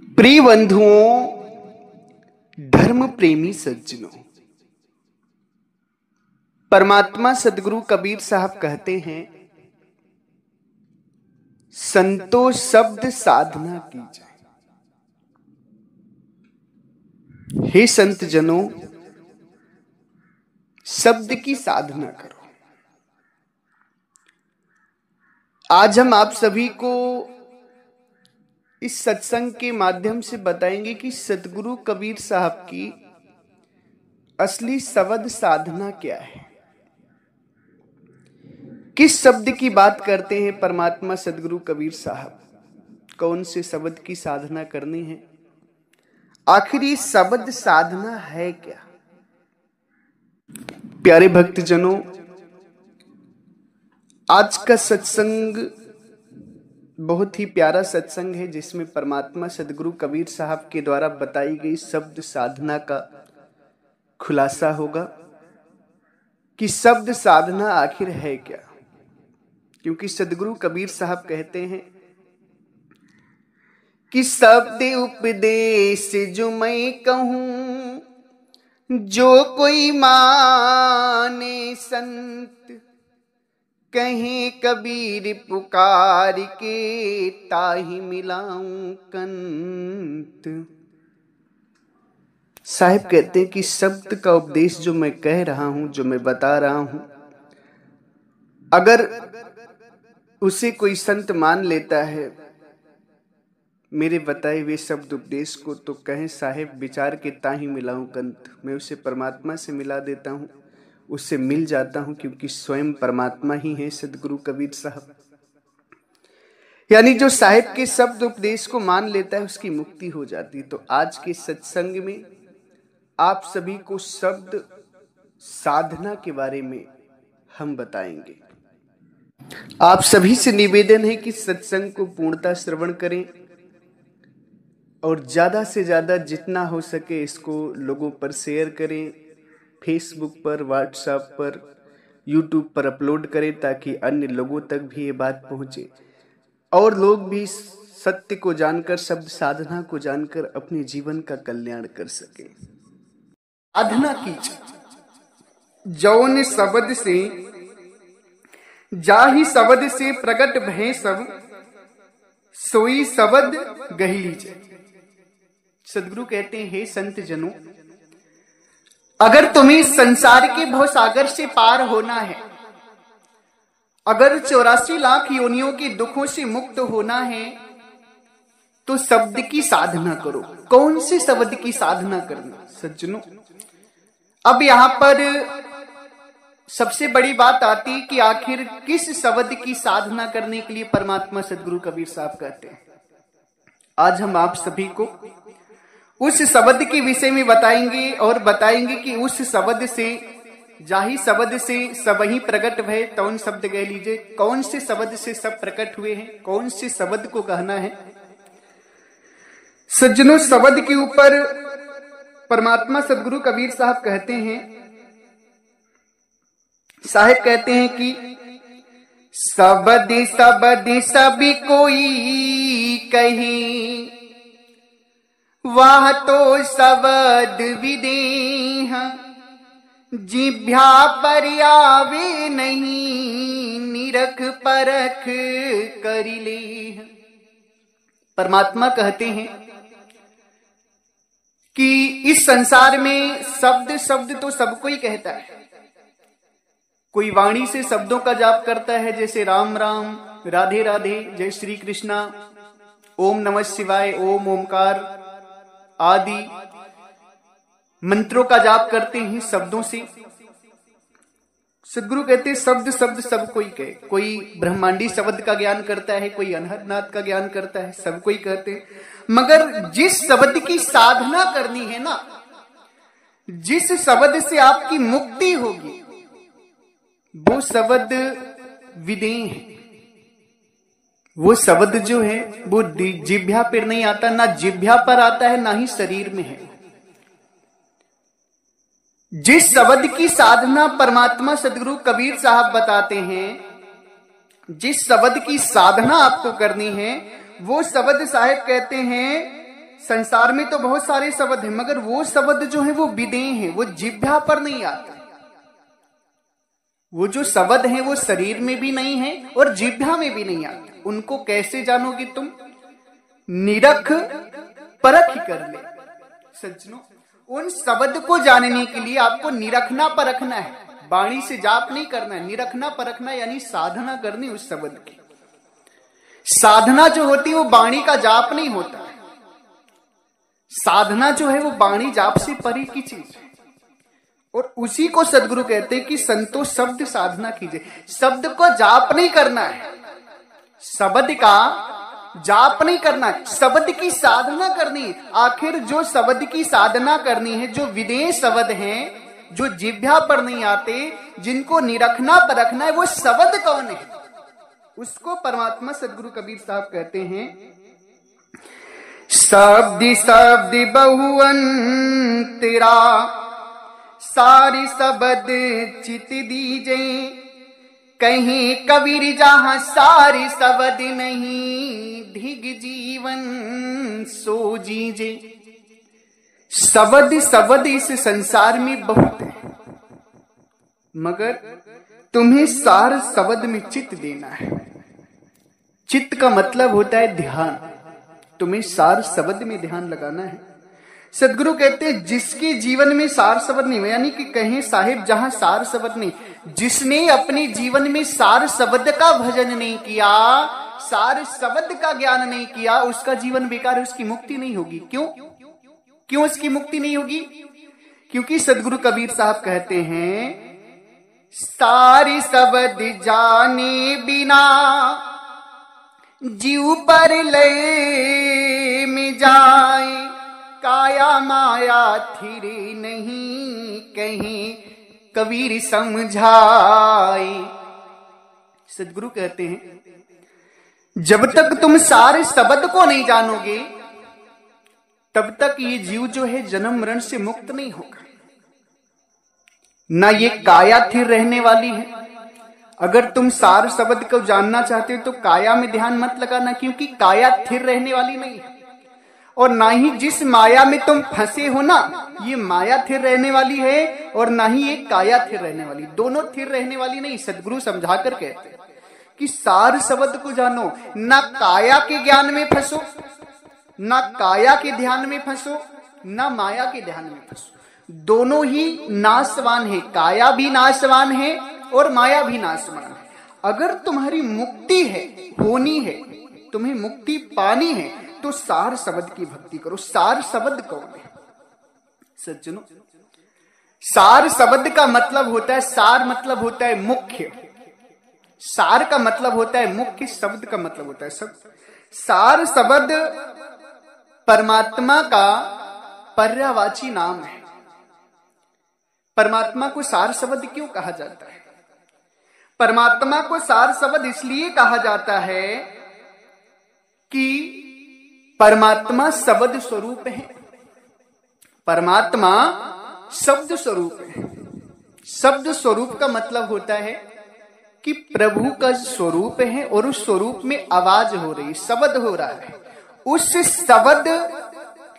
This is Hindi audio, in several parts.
प्रिय बंधुओं, धर्म प्रेमी सज्जनों, परमात्मा सदगुरु कबीर साहब कहते हैं, संतोष शब्द साधना की जाए। हे संत जनों, शब्द की साधना करो। आज हम आप सभी को इस सत्संग के माध्यम से बताएंगे कि सदगुरु कबीर साहब की असली शब्द साधना क्या है। किस शब्द की बात करते हैं परमात्मा सदगुरु कबीर साहब? कौन से शब्द की साधना करनी है? आखिर ये शब्द साधना है क्या? प्यारे भक्तजनों, आज का सत्संग बहुत ही प्यारा सत्संग है, जिसमें परमात्मा सदगुरु कबीर साहब के द्वारा बताई गई शब्द साधना का खुलासा होगा कि शब्द साधना आखिर है क्या। क्योंकि सदगुरु कबीर साहब कहते हैं कि शब्द उपदेश जो मैं कहूं, जो कोई माने संत, कहीं कबीर पुकार के ताहि मिलाऊं कंत। साहिब कहते हैं कि शब्द का उपदेश जो मैं कह रहा हूं, जो मैं बता रहा हूं, अगर उसे कोई संत मान लेता है मेरे बताए हुए शब्द उपदेश को, तो कहें साहिब विचार के ताहि मिलाऊं कंत। मैं उसे परमात्मा से मिला देता हूं, उससे मिल जाता हूं, क्योंकि स्वयं परमात्मा ही है सदगुरु कबीर साहब। यानी जो साहिब के शब्द उपदेश को मान लेता है उसकी मुक्ति हो जाती। तो आज के सत्संग में आप सभी को शब्द साधना के बारे में हम बताएंगे। आप सभी से निवेदन है कि सत्संग को पूर्णतः श्रवण करें और ज्यादा से ज्यादा जितना हो सके इसको लोगों पर शेयर करें, फेसबुक पर, व्हाट्सएप पर, यूट्यूब पर अपलोड करें, ताकि अन्य लोगों तक भी ये बात पहुंचे और लोग भी सत्य को जानकर, शब्द साधना को जानकर अपने जीवन का कल्याण कर सके। साधना कीजिए जौन शब्द से जाहि शब्द से प्रकट भय सब, सोई शब्द गहि लीजिए। सदगुरु कहते हैं, हे संत जनों, अगर तुम्हें संसार के भवसागर से पार होना है, अगर 84 लाख योनियों के दुखों से मुक्त होना है, तो शब्द की साधना करो। कौन से शब्द की साधना करना सज्जनों? अब यहां पर सबसे बड़ी बात आती कि आखिर किस शब्द की साधना करने के लिए परमात्मा सदगुरु कबीर साहब कहते हैं। आज हम आप सभी को उस शब्द के विषय में बताएंगे और बताएंगे कि उस शब्द से, जाहि शब्द से सब ही प्रकट भय, कौन शब्द कह लीजिए, कौन से शब्द से सब प्रकट हुए हैं, कौन से शब्द को कहना है। सज्जनों, शब्द के ऊपर परमात्मा सदगुरु कबीर साहब कहते हैं, साहिब कहते हैं कि शब्द शब्द सभी कोई कहीं, वह तो शब्द विदेह, जिभ्या पर आवे नहीं, निरख परख करि लेह। परमात्मा कहते हैं कि इस संसार में शब्द शब्द तो सबको ही कहता है। कोई वाणी से शब्दों का जाप करता है, जैसे राम राम, राधे राधे, जय श्री कृष्णा, ओम नमः शिवाय, ओम ओमकार आदि मंत्रों का जाप करते हैं शब्दों से। सदगुरु कहते हैं शब्द शब्द सब कोई कहे। कोई ब्रह्मांडी शब्द का ज्ञान करता है, कोई अनहदनाथ का ज्ञान करता है, सब कोई कहते हैं। मगर जिस शब्द की साधना करनी है ना, जिस शब्द से आपकी मुक्ति होगी, वो शब्द विदेह है। वो शब्द जो है वो जिह्वा पर नहीं आता, ना जिह्वा पर आता है, ना ही शरीर में है। जिस शब्द की साधना परमात्मा सदगुरु कबीर साहब बताते हैं, जिस शब्द की साधना आपको करनी है, वो शब्द साहिब कहते हैं संसार में तो बहुत सारे शब्द हैं, मगर वो शब्द जो है वो विदेह हैं, वो जिह्वा पर नहीं आते। वो जो शब्द हैं वो शरीर में भी नहीं है और जिह्वा में भी नहीं आते। उनको कैसे जानोगे तुम? निरख परख कर ले। सज्जनों, उन शब्द को जानने के लिए आपको निरखना परखना है, वाणी से जाप नहीं करना है। निरखना परखना यानी साधना करनी उस शब्द की। साधना जो होती है वो वाणी का जाप नहीं होता है। साधना जो है वो वाणी जाप से परे की चीज है, और उसी को सदगुरु कहते हैं कि संतो शब्द साधना कीजिए। शब्द को जाप नहीं करना है, शब्द का जाप नहीं करना है, शब्द की साधना करनी है। आखिर जो शब्द की साधना करनी है, जो विदेह शब्द हैं, जो जिह्वा पर नहीं आते, जिनको निरखना परखना है, वो शब्द कौन है? उसको परमात्मा सदगुरु कबीर साहब कहते हैं, शब्द शब्द बहुअंतरा सारी शब्द चित दीजे, कहीं कबीर जहां सारी शब्द नहीं, धिग जीवन सो जीजे। शब्द शब्द इस संसार में बहुत है, मगर तुम्हें सार शब्द में चित्त देना है। चित्त का मतलब होता है ध्यान। तुम्हें सार शब्द में ध्यान लगाना है। सदगुरु कहते हैं जिसके जीवन में सार शब्द नहीं, यानी कि कहें साहिब जहां सार शब्द नहीं, जिसने अपने जीवन में सार शब्द का भजन नहीं किया, सार शब्द का ज्ञान नहीं किया, उसका जीवन बेकार है, उसकी मुक्ति नहीं होगी। क्यों उसकी मुक्ति नहीं होगी? क्योंकि सदगुरु कबीर साहब कहते हैं, सारी शब्द जाने बिना जीव पर लय में जाए, काया माया थिरे नहीं कहीं कबीर समझाए। सदगुरु कहते हैं जब तक तुम सारे शब्द को नहीं जानोगे, तब तक ये जीव जो है जन्म मरण से मुक्त नहीं होगा। ना ये काया थिर रहने वाली है। अगर तुम सार शब्द को जानना चाहते हो तो काया में ध्यान मत लगाना, क्योंकि काया थिर रहने वाली नहीं है। और ना ही जिस माया में तुम फंसे हो ना, ये माया थिर रहने वाली है, और ना ही ये काया थिर रहने वाली, दोनों थिर रहने वाली नहीं। सदगुरु समझा कर कहते हैं कि सार शब्द को जानो, ना काया के ज्ञान में फंसो, ना काया के ध्यान में फंसो, ना माया के ध्यान में फंसो। दोनों ही नाशवान है, काया भी नाशवान है और माया भी नाशवान है। अगर तुम्हारी मुक्ति है, होनी है, तुम्हें मुक्ति पानी है, तो सार शब्द की भक्ति करो। सार शब्द कौन है? सज्जनों, सार शब्द का मतलब होता है, सार मतलब होता है मुख्य, सार का मतलब होता है मुख्य, शब्द का मतलब होता है शब्द। सार शब्द परमात्मा का पर्यायवाची नाम है। परमात्मा को सार शब्द क्यों कहा जाता है? परमात्मा को सार शब्द इसलिए कहा जाता है कि परमात्मा शब्द स्वरूप है। परमात्मा शब्द स्वरूप है। शब्द स्वरूप का मतलब होता है कि प्रभु का स्वरूप है और उस स्वरूप में आवाज हो रही, शब्द हो रहा है। उस शब्द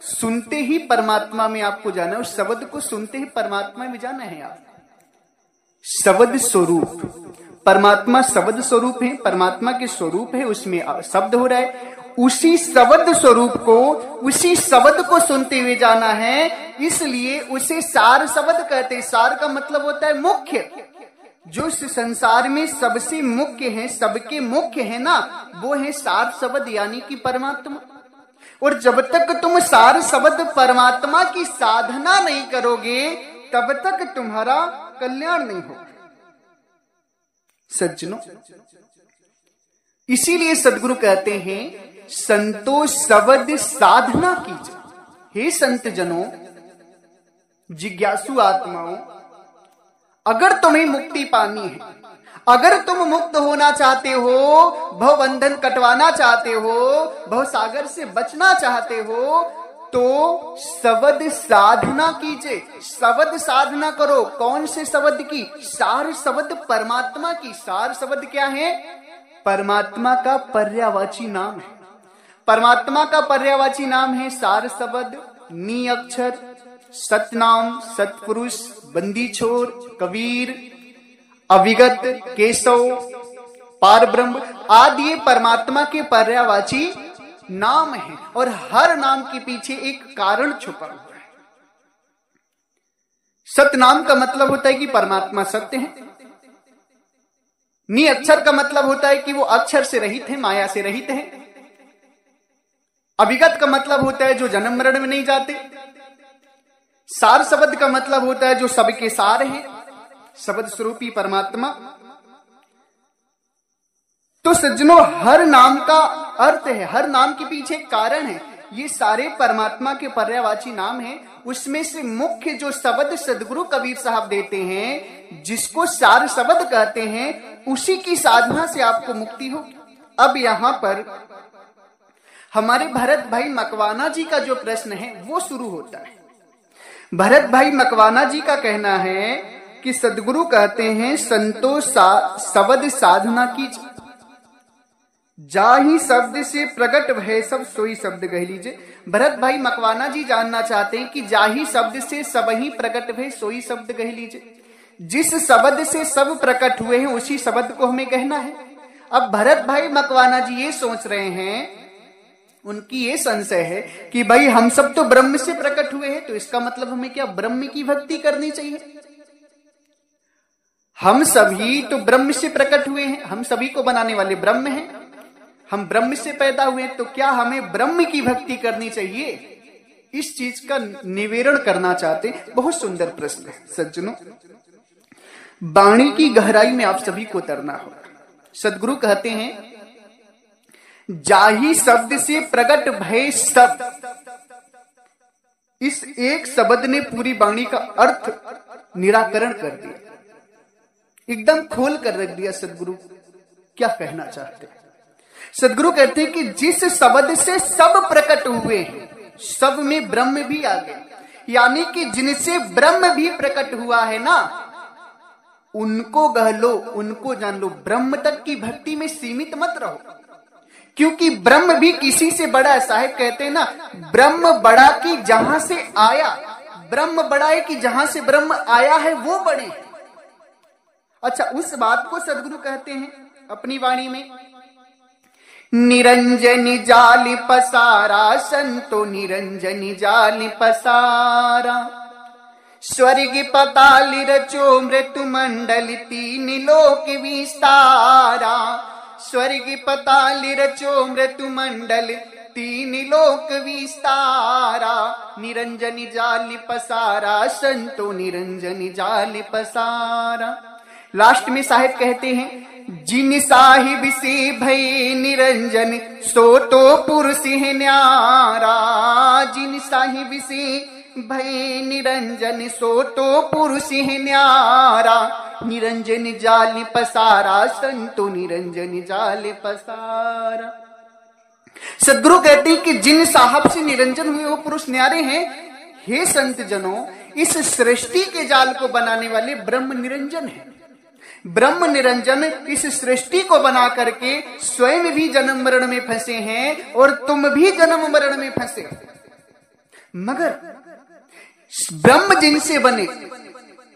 सुनते ही परमात्मा में आपको जाना है, उस शब्द को सुनते ही परमात्मा में जाना है आप। शब्द स्वरूप, परमात्मा शब्द स्वरूप है, परमात्मा के स्वरूप है, उसमें शब्द हो रहा है। उसी शब्द स्वरूप को, उसी शब्द को सुनते हुए जाना है, इसलिए उसे सार शब्द कहते हैं। सार का मतलब होता है मुख्य। जो इस संसार में सबसे मुख्य है, सबके मुख्य है ना, वो है सार शब्द यानी कि परमात्मा। और जब तक तुम सार शब्द परमात्मा की साधना नहीं करोगे, तब तक तुम्हारा कल्याण नहीं होगा। सज्जनों, इसीलिए सदगुरु कहते हैं संतो शब्द साधना कीजिए। हे संत जनों, जिज्ञासु आत्माओं, अगर तुम्हें मुक्ति पानी है, अगर तुम मुक्त होना चाहते हो, भव बंधन कटवाना चाहते हो, भव सागर से बचना चाहते हो, तो शब्द साधना कीजिए। शब्द साधना करो। कौन से शब्द की? सार शब्द परमात्मा की। सार शब्द क्या है? परमात्मा का पर्यायवाची नाम है। परमात्मा का पर्यायवाची नाम है सार शब्द, नी अक्षर, सतनाम, सतपुरुष, बंदी छोर, कबीर, अविगत, केशव, पार ब्रह्म आदि ये परमात्मा के पर्यायवाची नाम है। और हर नाम के पीछे एक कारण छुपा हुआ है। सतनाम का मतलब होता है कि परमात्मा सत्य है। नी अक्षर का मतलब होता है कि वो अक्षर से रहित है, माया से रहित है। अविगत का मतलब होता है जो जन्म मरण में नहीं जाते। सार शब्द का मतलब होता है जो सबके सार है, शब्द स्वरूपी परमात्मा। तो सज्जनों, हर नाम का अर्थ है, हर नाम के पीछे कारण है। ये सारे परमात्मा के पर्यायवाची नाम हैं। उसमें से मुख्य जो शब्द सदगुरु कबीर साहब देते हैं, जिसको सार शब्द कहते हैं, उसी की साधना से आपको मुक्ति होगी। अब यहां पर हमारे भरत भाई मकवाना जी का जो प्रश्न है वो शुरू होता है। भरत भाई मकवाना जी का कहना है कि सदगुरु कहते हैं संतोष शब्द साधना कीजिए, जाहि शब्द से प्रकट भय सब सोई शब्द कह लीजिए। भरत भाई मकवाना जी जानना चाहते हैं कि जाहि शब्द से सब ही प्रकट भय सोई शब्द कह लीजिए। जिस शब्द से सब प्रकट हुए हैं उसी शब्द को हमें कहना है। अब भरत भाई मकवाना जी ये सोच रहे हैं, उनकी ये संशय है कि भाई हम सब तो ब्रह्म से प्रकट हुए हैं, तो इसका मतलब हमें क्या ब्रह्म की भक्ति करनी चाहिए? हम सभी तो ब्रह्म से प्रकट हुए हैं, हम सभी को बनाने वाले ब्रह्म हैं, हम ब्रह्म से पैदा हुए, तो क्या हमें ब्रह्म की भक्ति करनी चाहिए? इस चीज का निवेदन करना चाहते हैं। बहुत सुंदर प्रश्न है सज्जनों। वाणी की गहराई में आप सभी को उतरना होगा। सदगुरु कहते हैं जाहि शब्द से प्रकट भय सब। इस एक शब्द ने पूरी वाणी का अर्थ निराकरण कर दिया, एकदम खोल कर रख दिया। सदगुरु क्या कहना चाहते हैं? सदगुरु कहते हैं कि जिस शब्द से सब प्रकट हुए हैं, सब में ब्रह्म भी आ गए, यानी कि जिनसे ब्रह्म भी प्रकट हुआ है ना, उनको गह लो, उनको जान लो। ब्रह्म तक की भक्ति में सीमित मत रहो, क्योंकि ब्रह्म भी किसी से बड़ा है। साहेब कहते हैं ना, ब्रह्म बड़ा कि जहां से आया, ब्रह्म बड़ा है कि जहां से ब्रह्म आया है वो बड़े। अच्छा, उस बात को सदगुरु कहते हैं अपनी वाणी में, निरंजनी जाली पसारा संतो निरंजनी जाली पसारा, स्वर्ग पताल रचो मृत्यु मंडल तीन लोक विस्तारा, स्वर्ग पताल रचो मृत्यु मंडल तीन लोक विस्तारा, निरंजनी जाली पसारा संतो निरंजनी जाली पसारा। लास्ट में साहिब कहते हैं, जिन साहिब से भय निरंजन सो तो पुरुष है न्यारा, जिन साहिब से भय निरंजन सो तो पुरुष है न्यारा, निरंजन जाल पसारा संतो निरंजन जाल पसारा। सदगुरु कहते हैं कि जिन साहब से निरंजन हुए वो पुरुष न्यारे हैं। हे संत जनों, इस सृष्टि के जाल को बनाने वाले ब्रह्म निरंजन है। ब्रह्म निरंजन इस सृष्टि को बना करके स्वयं भी जन्म मरण में फंसे हैं और तुम भी जन्म मरण में फंसे। मगर ब्रह्म जिनसे बने,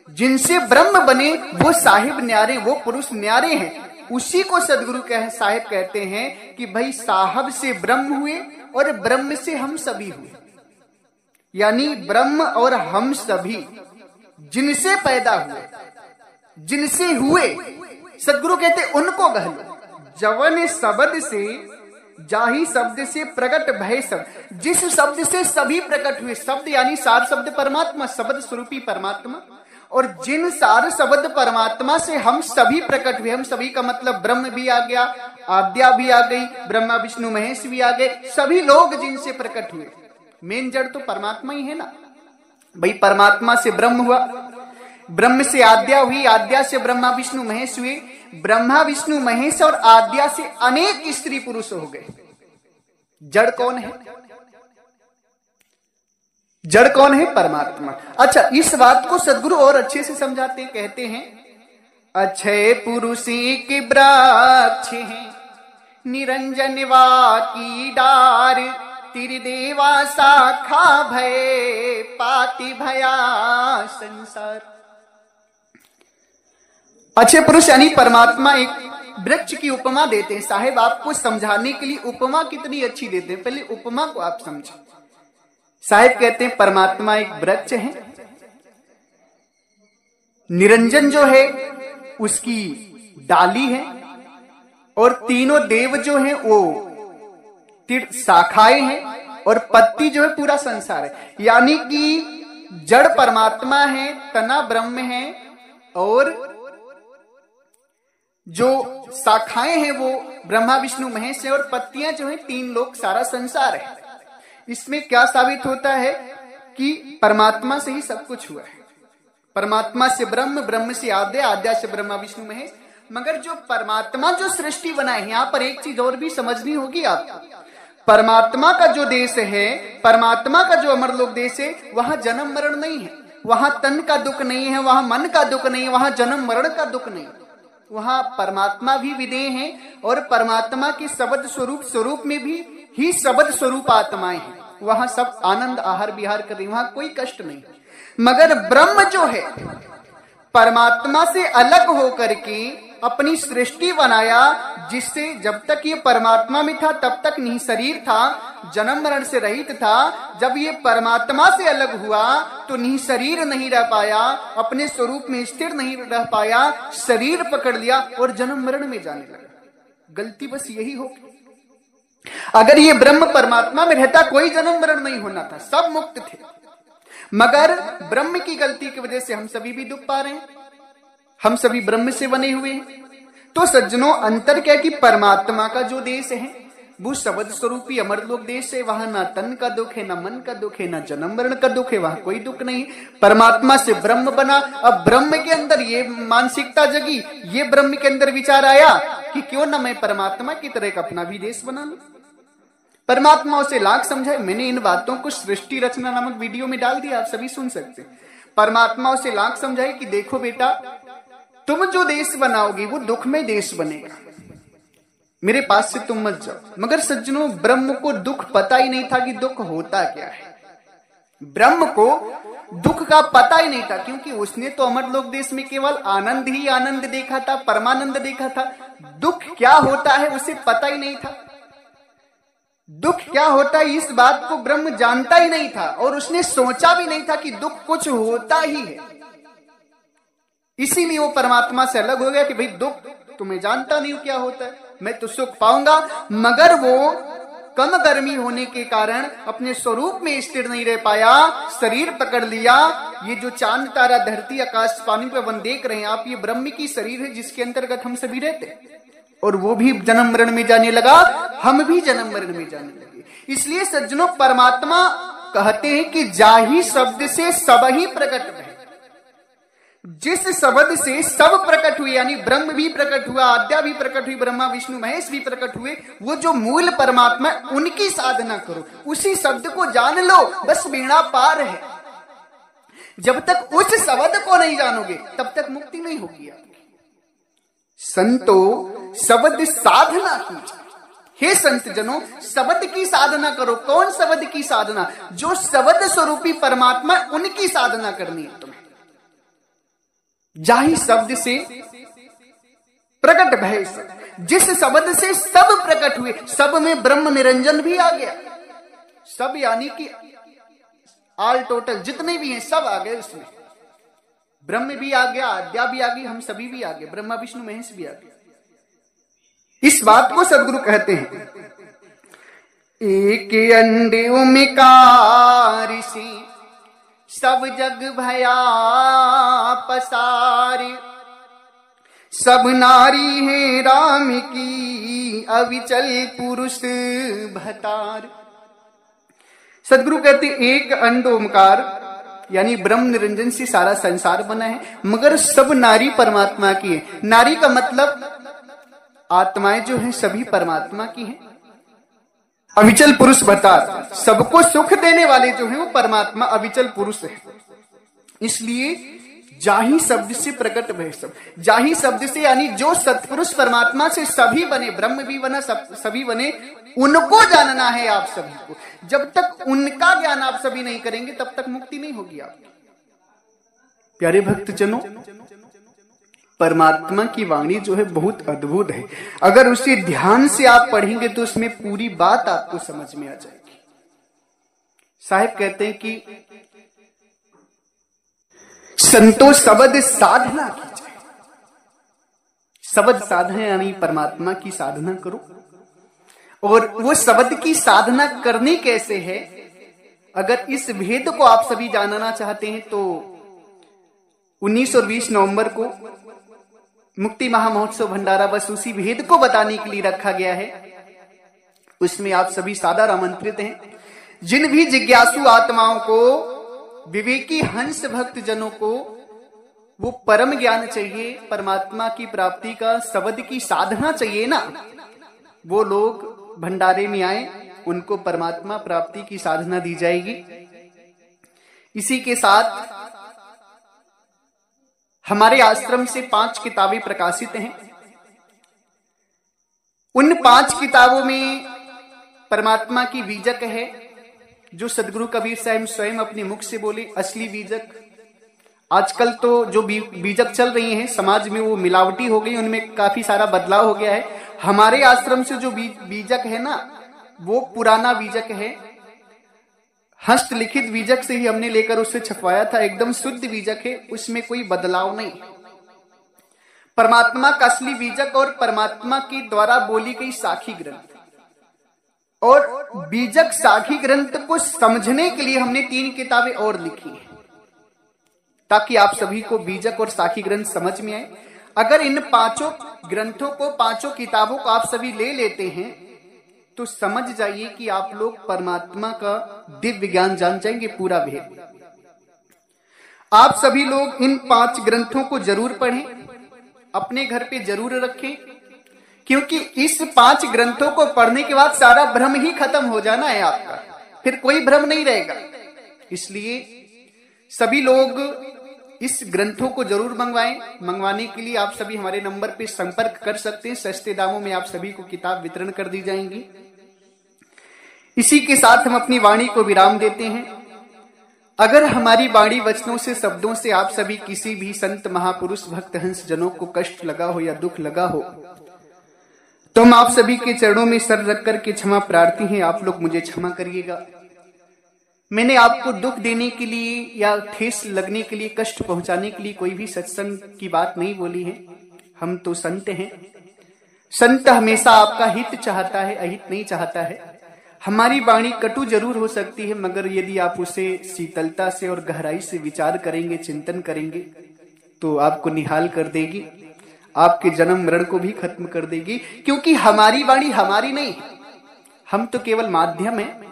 जिनसे ब्रह्म बने, वो साहिब न्यारे, वो पुरुष न्यारे हैं। उसी को सदगुरु साहिब कहते हैं कि भाई साहब से ब्रह्म हुए और ब्रह्म से हम सभी हुए, यानी ब्रह्म और हम सभी जिनसे पैदा हुए, जिनसे हुए, सदगुरु कहते उनको गह लो। जवन शब्द से, जाहि शब्द से प्रकट भय सब, जिस शब्द से सभी प्रकट हुए, शब्द यानी सार शब्द परमात्मा, शब्द स्वरूपी परमात्मा, और जिन सार शब्द परमात्मा से हम सभी प्रकट हुए, हम सभी का मतलब ब्रह्म भी आ गया, आद्या भी आ गई, ब्रह्मा विष्णु महेश भी आ गए, सभी लोग जिनसे प्रकट हुए। मेन जड़ तो परमात्मा ही है ना भाई। परमात्मा से ब्रह्म हुआ, ब्रह्म से आद्या हुई, आद्या से ब्रह्मा विष्णु महेश हुए, ब्रह्मा विष्णु महेश और आद्या से अनेक स्त्री पुरुष हो गए। जड़ कौन है? जड़ कौन है? परमात्मा। अच्छा, इस बात को सदगुरु और अच्छे से समझाते हैं, कहते हैं, अक्षय पुरुषी के वृक्ष हैं, निरंजन वा की डार तिरदेवा शाखा भय पाति भया संसार। अच्छे पुरुष यानी परमात्मा एक वृक्ष की उपमा देते हैं। साहेब आपको समझाने के लिए उपमा कितनी अच्छी देते हैं, पहले उपमा को आप समझें। साहेब कहते हैं परमात्मा एक वृक्ष है, निरंजन जो है उसकी डाली है, और तीनों देव जो हैं वो शाखाएं हैं, और पत्ती जो है पूरा संसार है। यानी कि जड़ परमात्मा है, तना ब्रह्म है, और जो शाखाएं हैं वो ब्रह्मा विष्णु महेश है, और पत्तियां जो है तीन लोग, सारा संसार है। इसमें क्या साबित होता है कि परमात्मा से ही सब कुछ हुआ है। परमात्मा से ब्रह्म, ब्रह्म से आद्या, आद्या से ब्रह्मा विष्णु महेश। मगर जो परमात्मा जो सृष्टि बनाए, यहां पर एक चीज और भी समझनी होगी आपको। परमात्मा का जो देश है, परमात्मा का जो अमरलोक देश है, वहां जन्म मरण नहीं है, वहां तन का दुख नहीं है, वहां मन का दुख नहीं है, वहां जन्म मरण का दुख नहीं। वहां परमात्मा भी विदेह है, और परमात्मा के शब्द स्वरूप में भी ही शब्द स्वरूप आत्माएं हैं। वहां सब आनंद आहार विहार कर रही, वहां कोई कष्ट नहीं। मगर ब्रह्म जो है परमात्मा से अलग होकर के अपनी सृष्टि बनाया, जिससे जब तक ये परमात्मा में था तब तक नहीं शरीर था, जन्म मरण से रहित था। जब ये परमात्मा से अलग हुआ तो नहीं शरीर नहीं रह पाया, अपने स्वरूप में स्थिर नहीं रह पाया, शरीर पकड़ लिया और जन्म मरण में जाने लगा। गलती बस यही हो, अगर ये ब्रह्म परमात्मा में रहता कोई जन्म मरण नहीं होना था, सब मुक्त थे। मगर ब्रह्म की गलती की वजह से हम सभी भी दुख पा रहे हैं, हम सभी ब्रह्म से बने हुए हैं। तो सज्जनों, अंतर क्या कि परमात्मा का जो देश है वो शब्द स्वरूपी अमरलोक देश है। वहां ना तन का दुख है, ना मन का दुख है, ना जन्म मरण का दुख है, वहां कोई दुख नहीं। परमात्मा से ब्रह्म बना। अब ब्रह्म के अंदर ये मानसिकता जगी, ये ब्रह्म के अंदर विचार आया कि क्यों ना मैं परमात्मा की तरह का अपना भी देश बना लूं। परमात्मा उसे लाख समझाए। मैंने इन बातों को सृष्टि रचना नामक वीडियो में डाल दिया, आप सभी सुन सकते हैं। परमात्मा उसे लाख समझाए कि देखो बेटा, तुम जो देश बनाओगे वो दुख में देश बनेगा, मेरे पास से तुम मत जाओ। मगर सज्जनों, ब्रह्म को दुख पता ही नहीं था कि दुख होता क्या है। ब्रह्म को दुख का पता ही नहीं था, क्योंकि उसने तो अमरलोक देश में केवल आनंद ही आनंद देखा था, परमानंद देखा था। दुख क्या होता है उसे पता ही नहीं था। दुख क्या होता है इस बात को ब्रह्म जानता ही नहीं था, और उसने सोचा भी नहीं था कि दुख कुछ होता ही है। इसीलिए वो परमात्मा से अलग हो गया कि भाई दुख तो मैं जानता नहीं हूं क्या होता है, मैं तो सुख पाऊंगा। मगर वो कम गर्मी होने के कारण अपने स्वरूप में स्थिर नहीं रह पाया, शरीर पकड़ लिया। ये जो चांद तारा धरती आकाश पानी पर वन देख रहे हैं आप, ये ब्रह्म की शरीर है जिसके अंतर्गत हम सभी रहते हैं। और वो भी जन्म मरण में जाने लगा, हम भी जन्म मरण में जाने लगे। इसलिए सज्जनों, परमात्मा कहते हैं कि जाहि शब्द से सब ही प्रकट है। जिस शब्द से सब प्रकट हुए, यानी ब्रह्म भी प्रकट हुआ, आद्या भी प्रकट हुई, ब्रह्मा विष्णु महेश भी प्रकट हुए, वो जो मूल परमात्मा उनकी साधना करो, उसी शब्द को जान लो, बस बेड़ा पार है। जब तक उस शब्द को नहीं जानोगे तब तक मुक्ति नहीं होगी आपकी। संतो शब्द साधना कीजिए। हे संत जनों, शब्द की साधना करो। कौन शब्द की साधना? जो शब्द स्वरूपी परमात्मा, उनकी साधना करनी है तुम्हें। जाहि शब्द से प्रकट भय, जिस शब्द से सब प्रकट हुए। सब में ब्रह्म निरंजन भी आ गया। सब यानी कि ऑल टोटल जितने भी हैं सब आ गए उसमें। ब्रह्म भी आ गया, आद्या भी आ गई, हम सभी भी आ गए, ब्रह्मा विष्णु महेश भी आ गए। इस बात को सदगुरु कहते हैं, एक अंडे उमकार से सब जग भया पसार, सब नारी है राम की अविचल पुरुष भतार। सदगुरु कहते एक अंड ओमकार यानी ब्रह्म निरंजन से सारा संसार बना है, मगर सब नारी परमात्मा की है। नारी का मतलब आत्माएं जो हैं सभी परमात्मा की हैं। अविचल पुरुष भतार, सबको सुख देने वाले जो हैं वो परमात्मा अविचल पुरुष है। इसलिए जाहि शब्द से प्रकट भय सब। जाहि शब्द से यानी जो सत्पुरुष परमात्मा से सभी बने, ब्रह्म भी बना, सभी बने, उनको जानना है आप सभी को। जब तक उनका ज्ञान आप सभी नहीं करेंगे तब तक मुक्ति नहीं होगी आपकी। प्यारे भक्तजनों, परमात्मा की वाणी जो है बहुत अद्भुत है। अगर उसे ध्यान से आप पढ़ेंगे तो उसमें पूरी बात आपको समझ में आ जाएगी। साहिब कहते हैं कि संतो शब्द साधना कीजिए। शब्द साधना यानी परमात्मा की साधना करो। और वो शब्द की साधना करनी कैसे है, अगर इस भेद को आप सभी जानना चाहते हैं तो 19 और 20 नवंबर को मुक्ति महामहोत्सव भंडारा बस उसी भेद को बताने के लिए रखा गया है। उसमें आप सभी सादर आमंत्रित हैं। जिन भी जिज्ञासु आत्माओं को, विवेकी हंस भक्त जनों को वो परम ज्ञान चाहिए, परमात्मा की प्राप्ति का शब्द की साधना चाहिए ना, वो लोग भंडारे में आए, उनको परमात्मा प्राप्ति की साधना दी जाएगी। इसी के साथ हमारे आश्रम से 5 किताबें प्रकाशित हैं। उन 5 किताबों में परमात्मा की बीजक है, जो सदगुरु कबीर साहब स्वयं अपने मुख से बोले, असली बीजक। आजकल तो जो बीजक चल रही हैं समाज में वो मिलावटी हो गई, उनमें काफी सारा बदलाव हो गया है। हमारे आश्रम से जो बीजक है ना, वो पुराना बीजक है, हस्तलिखित बीजक से ही हमने लेकर उसे छपवाया था, एकदम शुद्ध बीजक है, उसमें कोई बदलाव नहीं। परमात्मा का असली बीजक और परमात्मा की द्वारा बोली गई साखी ग्रंथ, और बीजक साखी ग्रंथ को समझने के लिए हमने 3 किताबें और लिखी हैं, ताकि आप सभी को बीजक और साखी ग्रंथ समझ में आए। अगर इन 5 ग्रंथों को, 5 किताबों को आप सभी ले लेते हैं तो समझ जाइए कि आप लोग परमात्मा का दिव्य ज्ञान जान जाएंगे, पूरा भेद। आप सभी लोग इन 5 ग्रंथों को जरूर पढ़ें, अपने घर पे जरूर रखें, क्योंकि इस 5 ग्रंथों को पढ़ने के बाद सारा भ्रम ही खत्म हो जाना है आपका, फिर कोई भ्रम नहीं रहेगा। इसलिए सभी लोग इस ग्रंथों को जरूर मंगवाएं। मंगवाने के लिए आप सभी हमारे नंबर पे संपर्क कर सकते हैं, सस्ते दामों में आप सभी को किताब वितरण कर दी जाएंगी। इसी के साथ हम अपनी वाणी को विराम देते हैं। अगर हमारी वाणी वचनों से, शब्दों से आप सभी किसी भी संत महापुरुष भक्त हंस जनों को कष्ट लगा हो या दुख लगा हो तो हम आप सभी के चरणों में सर रख करके क्षमा प्रार्थी हैं, आप लोग मुझे क्षमा करिएगा। मैंने आपको दुख देने के लिए या ठेस लगने के लिए, कष्ट पहुंचाने के लिए कोई भी सत्संग की बात नहीं बोली है। हम तो संत हैं। संत हमेशा आपका हित चाहता है, अहित नहीं चाहता है। हमारी वाणी कटु जरूर हो सकती है, मगर यदि आप उसे शीतलता से और गहराई से विचार करेंगे, चिंतन करेंगे, तो आपको निहाल कर देगी, आपके जन्म मरण को भी खत्म कर देगी। क्योंकि हमारी वाणी हमारी नहीं, हम तो केवल माध्यम है।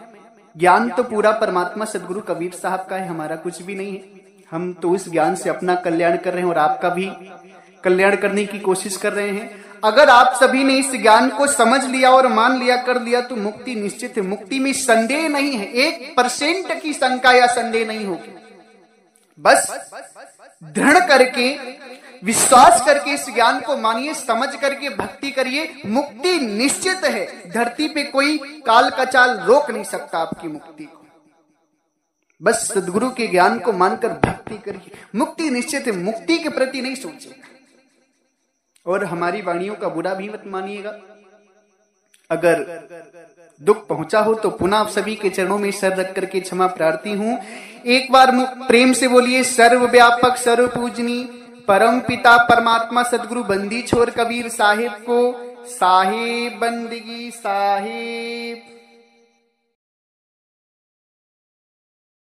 ज्ञान तो पूरा परमात्मा सदगुरु कबीर साहब का है, हमारा कुछ भी नहीं है। हम तो उस ज्ञान से अपना कल्याण कर रहे हैं और आपका भी कल्याण करने की कोशिश कर रहे हैं। अगर आप सभी ने इस ज्ञान को समझ लिया और मान लिया, कर लिया, तो मुक्ति निश्चित है। मुक्ति में संदेह नहीं है, 1% की शंका या संदेह नहीं होगी। बस दृढ़ करके, विश्वास करके इस ज्ञान को मानिए, समझ करके भक्ति करिए, मुक्ति निश्चित है। धरती पे कोई काल का चाल रोक नहीं सकता आपकी मुक्ति को। बस सदगुरु के ज्ञान को मानकर भक्ति करिए, मुक्ति निश्चित है। मुक्ति के प्रति नहीं सोचिएगा और हमारी वाणियों का बुरा भी मत मानिएगा। अगर दुख पहुंचा हो तो पुनः आप सभी के चरणों में सर रख करके क्षमा प्रार्थी हूं। एक बार प्रेम से बोलिए, सर्वव्यापक सर्व पूजनी परम पिता परमात्मा सदगुरु बंदी छोर कबीर साहिब को साहिब बंदगी साहिब।